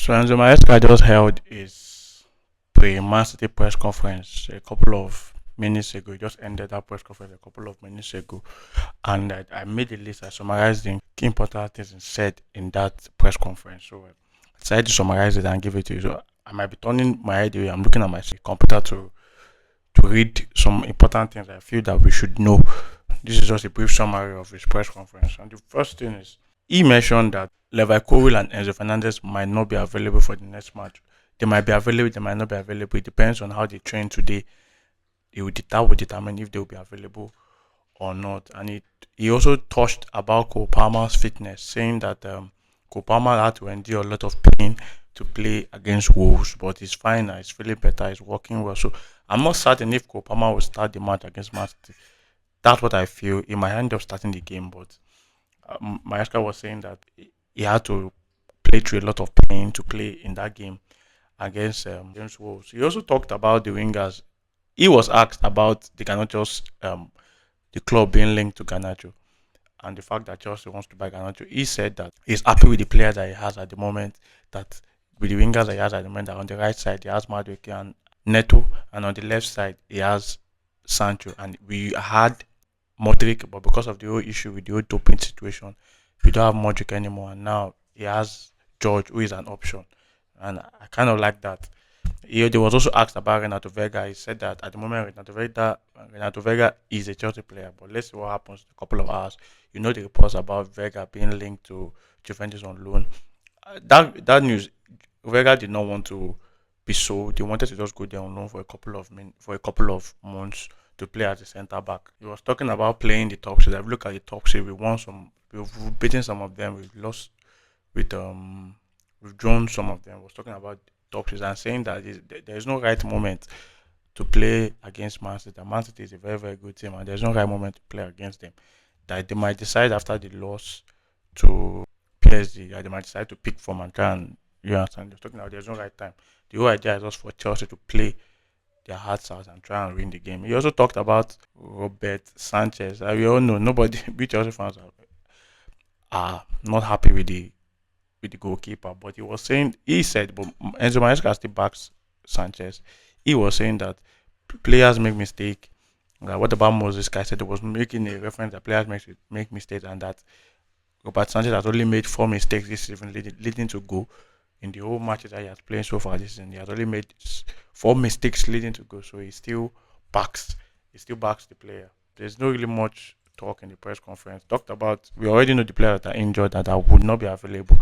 So Enzo Maresca just held his pre-Man City press conference a couple of minutes ago. He just ended that press conference a couple of minutes ago, and I made a list. I summarized the key important things he said in that press conference. So I decided to summarize it and give it to you. So I might be turning my head away. I'm looking at my computer to read some important things I feel that we should know. This is just a brief summary of his press conference. And the first thing is he mentioned that Levi Cowell and Enzo Fernandez might not be available for the next match. They might be available, they might not be available. It depends on how they train today. That will determine if they will be available or not. And he also touched about Cole Palmer's fitness, saying that Cole Palmer had to endure a lot of pain to play against Wolves, but he's fine now. He's feeling better. He's working well. So I'm not certain if Cole Palmer will start the match against Man City. That's what I feel. He might end up starting the game, but Maresca was saying that he had to play through a lot of pain to play in that game against Wolves. He also talked about the wingers. He was asked about the Garnacho's the club being linked to Garnacho and the fact that Chelsea wants to buy Garnacho. He said that he's happy with the player that he has at the moment. That with the wingers that he has at the moment, that on the right side he has Madueke and Neto, and on the left side he has Sancho. And we had Modric, but because of the whole issue with the whole doping situation, we don't have Modric anymore. And now he has George, who is an option, and I kind of like that. He was also asked about Renato Vega. He said that at the moment Renato Vega is a Chelsea player, but let's see what happens in a couple of hours. You know the reports about Vega being linked to Juventus on loan. That news, Vega did not want to be sold. He wanted to just go there on loan for a couple of months to play as a centre back. He was talking about playing the top six. I've looked at the top six. We've beaten some of them. We've lost with we've drawn some of them. I was talking about top six and saying that there is no right moment to play against Man City. Man City is a very, very good team, and there's no right moment to play against them. That they might decide after the loss to PSG, that they might decide to pick from and try and, you understand. They're talking about there's no right time. The whole idea is just for Chelsea to play their hearts out and try and win the game. He also talked about Robert Sanchez. We all know nobody, we Chelsea fans are not happy with the goalkeeper. But he said, but Enzo Maresca still backs Sanchez. He was saying that players make mistake. What about Moses? I said he was making a reference that players make mistakes, and that Robert Sanchez has only made 4 mistakes this season, leading to goal in the whole matches that he has played so far this season. He has only made 4 mistakes leading to goal, so he still backs the player. There's no really much talk in the press conference. Talked about we already know the players that are injured that would not be available.